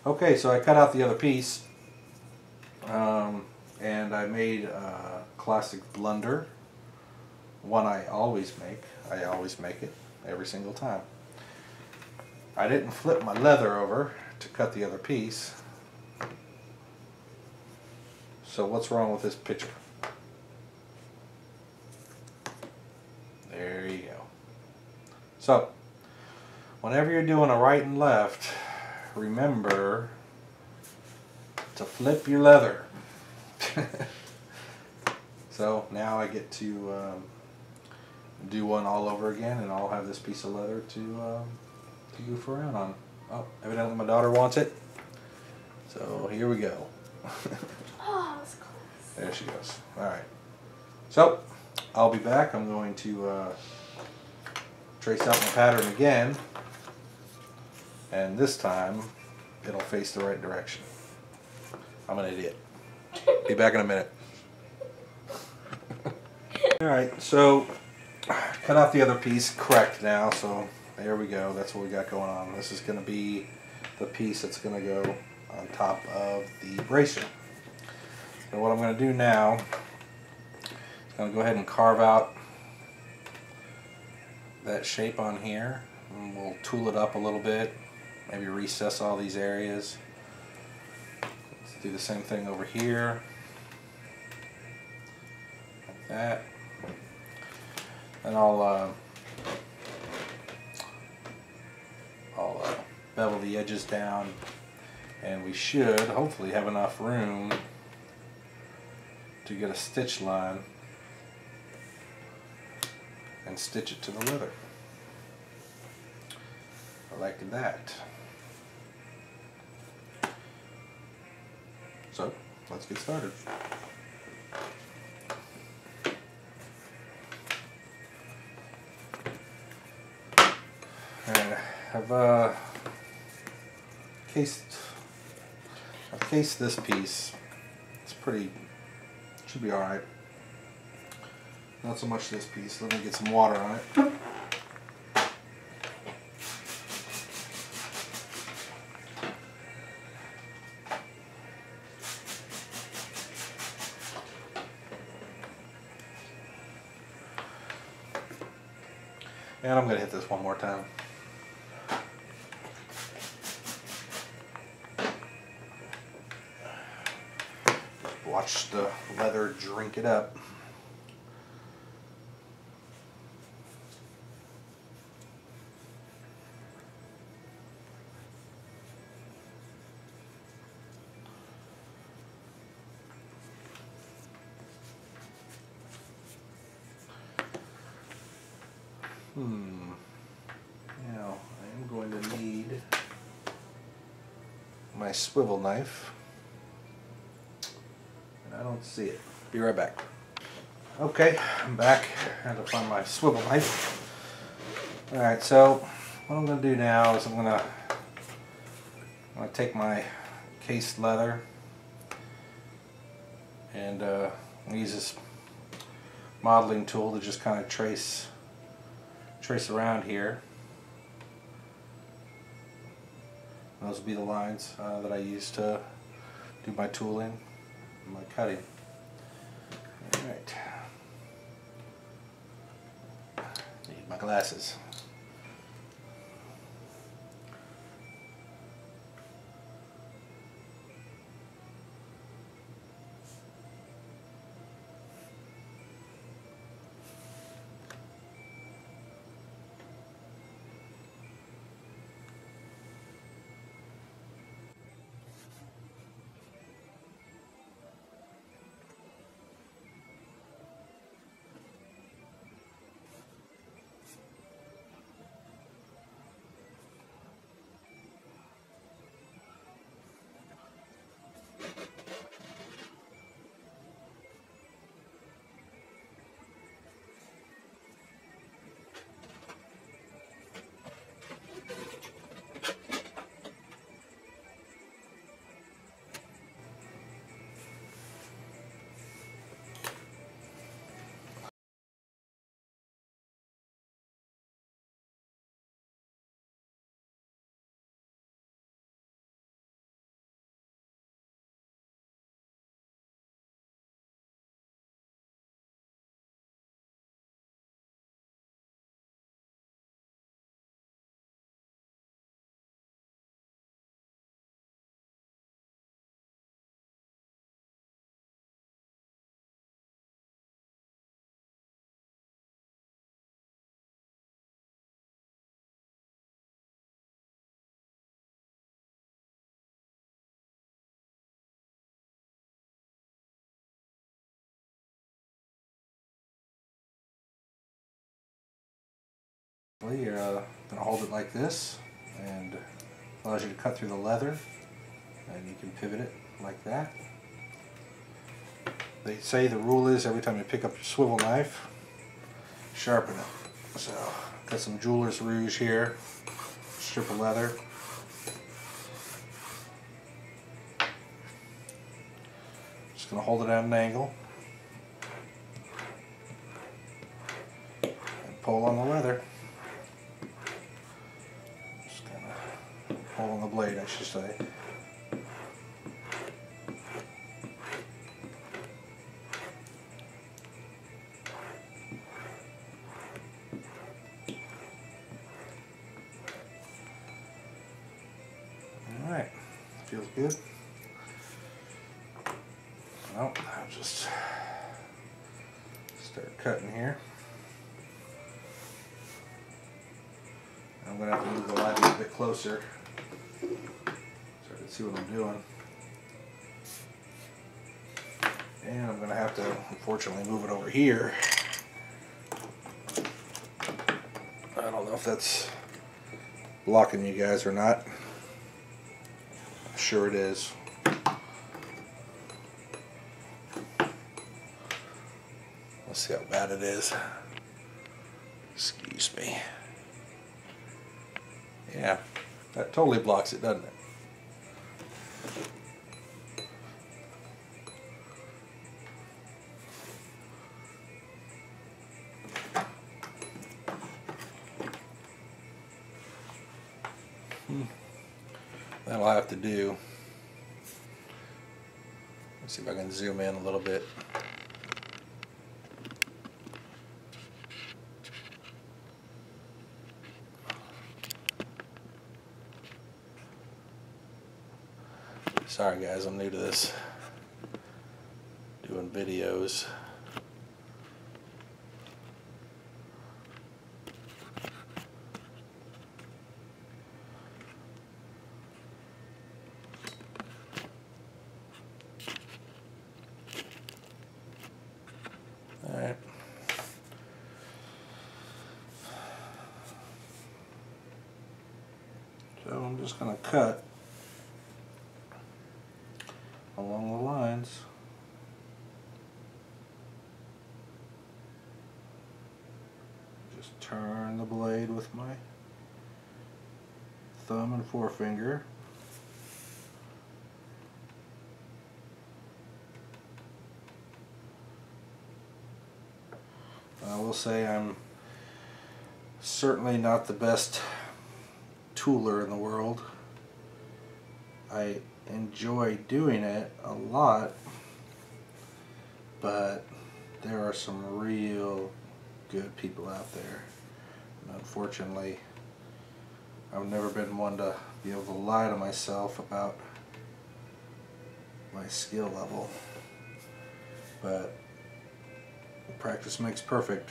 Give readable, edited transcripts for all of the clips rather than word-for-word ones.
Okay, so I cut out the other piece, and I made a classic blunder, one I always make. I always make it every single time. I didn't flip my leather over to cut the other piece. So what's wrong with this picture? There you go. So, whenever you're doing a right and left, remember to flip your leather. So now I get to do one all over again, and I'll have this piece of leather to goof around on. Oh, evidently my daughter wants it. So here we go. Oh, that was close. There she goes. Alright. So, I'll be back. I'm going to trace out my pattern again. And this time, it'll face the right direction. I'm an idiot. Be back in a minute. Alright, so cut out the other piece correct now, so there we go. That's what we got going on. This is going to be the piece that's going to go on top of the bracer. So what I'm going to do now is I'm going to go ahead and carve out that shape on here, and we'll tool it up a little bit, maybe recess all these areas. Let's do the same thing over here, like that. And I'll bevel the edges down, and we should hopefully have enough room to get a stitch line and stitch it to the leather. Like that. So, let's get started. Alright, I've cased this piece. It's pretty, should be alright. Not so much this piece. Let me get some water on it. And I'm going to hit this one more time. Watch the leather drink it up. Now, I am going to need my swivel knife, and I don't see it. Be right back. Okay, I'm back. I had to find my swivel knife. Alright, so what I'm going to do now is I'm going to take my cased leather and use this modeling tool to just kind of trace around here. Those will be the lines that I use to do my tooling and my cutting. Alright. Need my glasses. You're going to hold it like this, and allows you to cut through the leather, and you can pivot it like that. They say the rule is every time you pick up your swivel knife, sharpen it. So, got some jeweler's rouge here, strip of leather. Just going to hold it at an angle and pull on the leather. Just kind of pull on the blade, I should say. Alright, feels good. Well, I'll just start cutting here. I'm going to have to move the light a little bit closer so I can see what I'm doing. And I'm going to have to, unfortunately, move it over here. I don't know if that's blocking you guys or not. Sure it is. Let's see how bad it is. Excuse me. Yeah, that totally blocks it, doesn't it? That'll have to do. Let's see if I can zoom in a little bit. Sorry guys, I'm new to this, doing videos. Alright. So I'm just going to cut along the lines. Just turn the blade with my thumb and forefinger. I will say I'm certainly not the best tooler in the world. I enjoy doing it a lot, but there are some real good people out there, and unfortunately I've never been one to be able to lie to myself about my skill level, but practice makes perfect.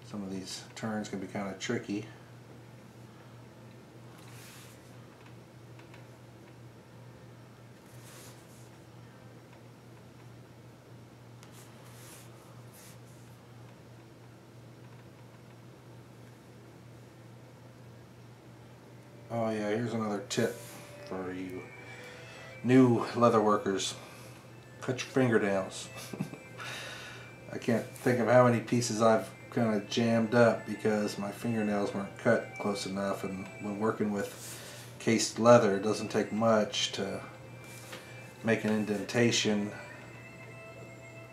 Some of these turns can be kind of tricky. Oh yeah, here's another tip for you new leather workers. Cut your fingernails. I can't think of how many pieces I've kind of jammed up because my fingernails weren't cut close enough, and when working with cased leather it doesn't take much to make an indentation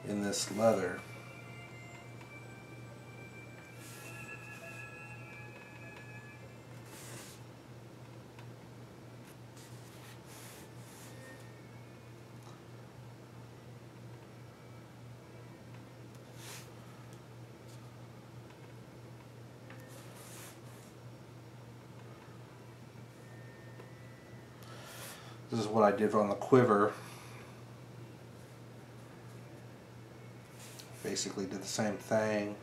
in this leather. This is what I did on the quiver. Basically did the same thing.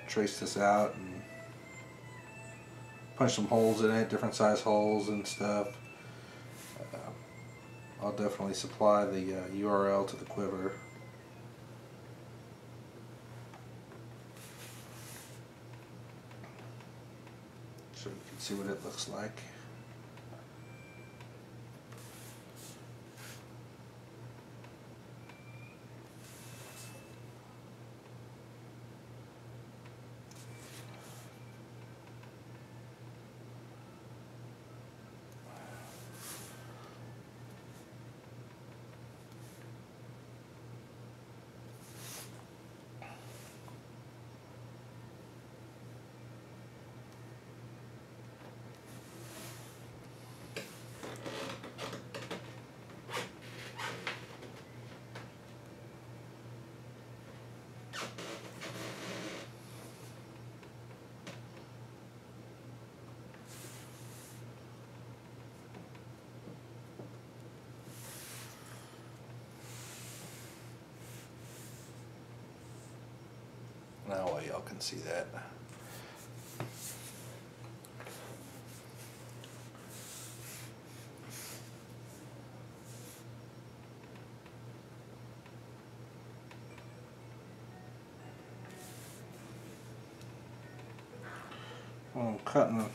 Traced this out and punched some holes in it, different size holes and stuff. I'll definitely supply the URL to the quiver so you can see what it looks like. Now y'all can see that. When I'm cutting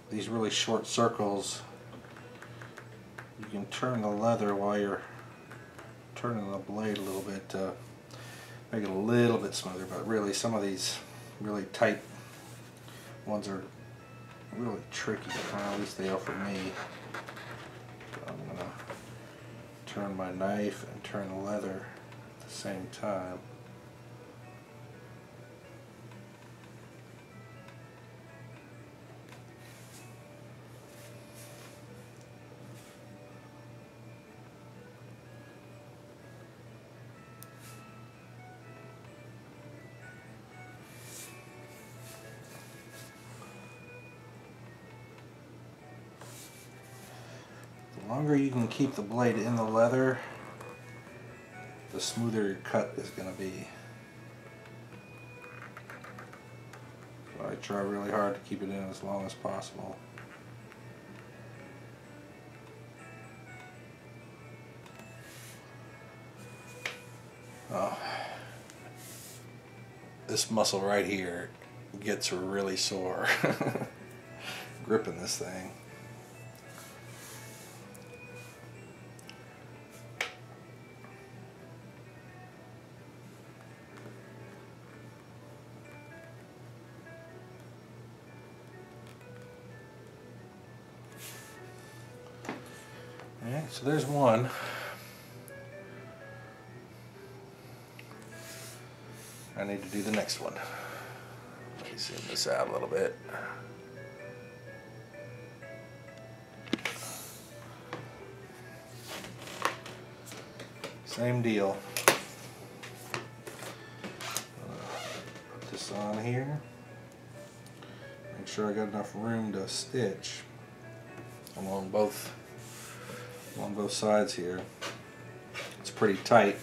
these really short circles, you can turn the leather while you're turning the blade a little bit to make it a little bit smoother, but really some of these really tight ones are really tricky, at least they are for me. So I'm going to turn my knife and turn the leather at the same time. The longer you can keep the blade in the leather, the smoother your cut is going to be. So I try really hard to keep it in as long as possible. Oh, this muscle right here gets really sore gripping this thing. Alright, so there's one. I need to do the next one. Let me zoom this out a little bit. Same deal. Put this on here. Make sure I got enough room to stitch along both sides here. It's pretty tight.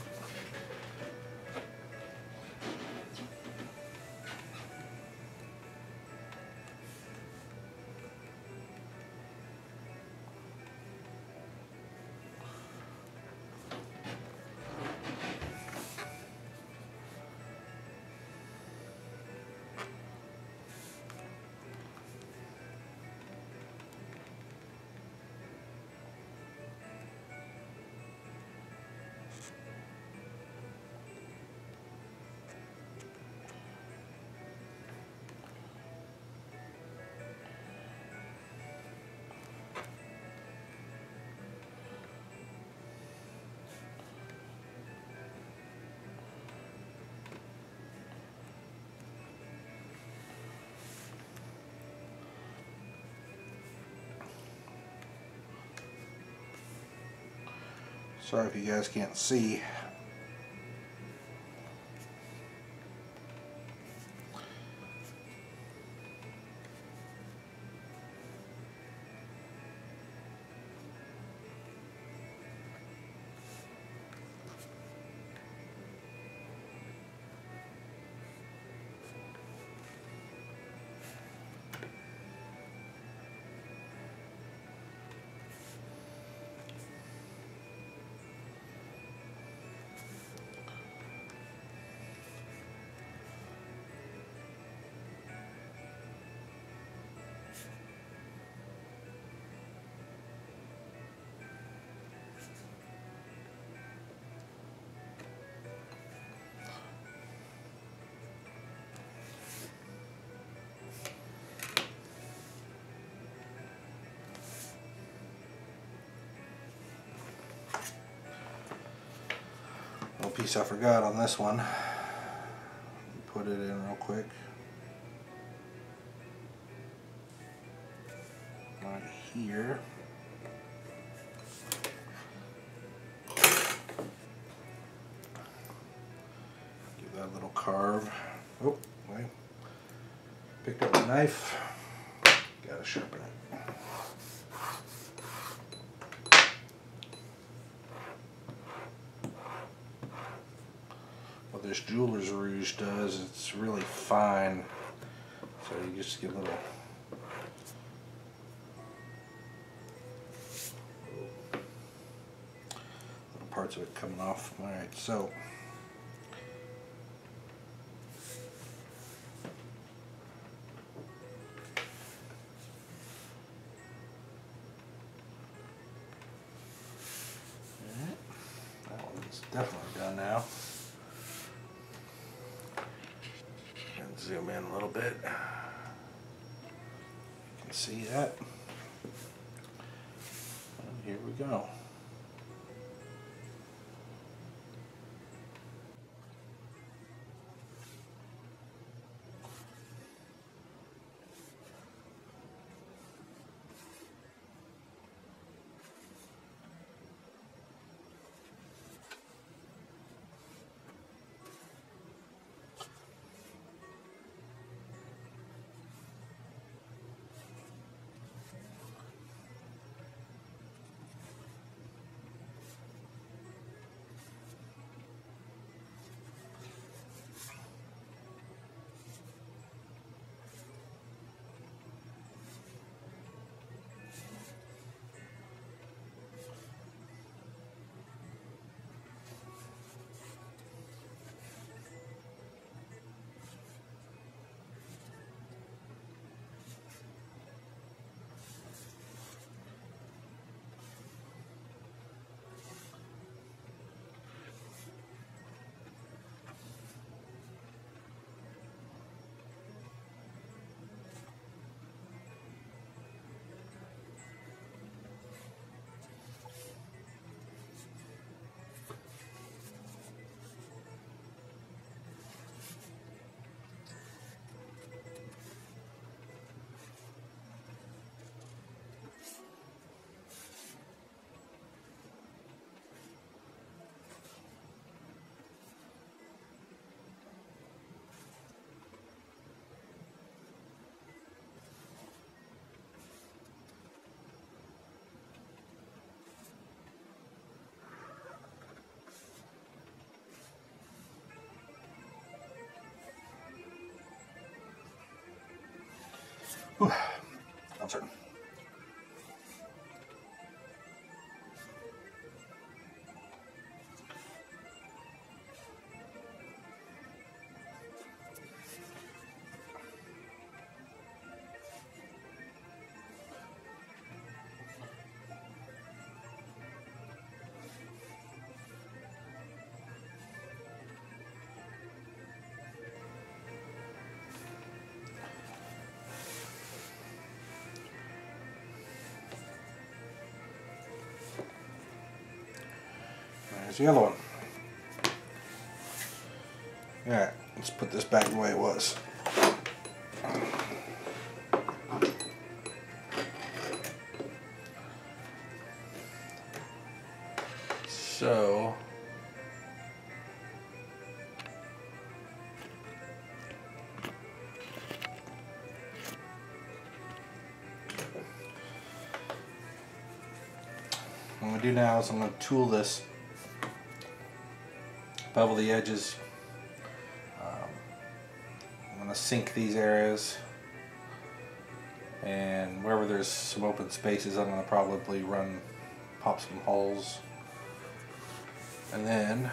Sorry if you guys can't see. piece I forgot on this one. Put it in real quick. Right here. Give that a little carve. Oh, wait. Picked up the knife. Gotta sharpen it. What this Jeweler's Rouge does, it's really fine. So you just get little parts of it coming off. Alright, so that one's definitely done now. And zoom in a little bit. You can see that. And here we go. Whew. Uncertain. There's the other one. Alright, let's put this back the way it was. So what I'm going to do now is I'm going to tool this, bevel the edges. I'm going to sink these areas, and wherever there's some open spaces I'm going to probably pop some holes, and then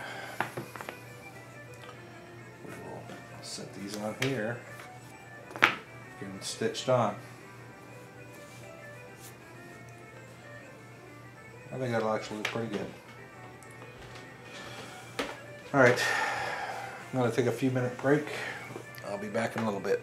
we will set these on here, get them stitched on. I think that'll actually look pretty good. Alright, I'm going to take a few minute break. I'll be back in a little bit.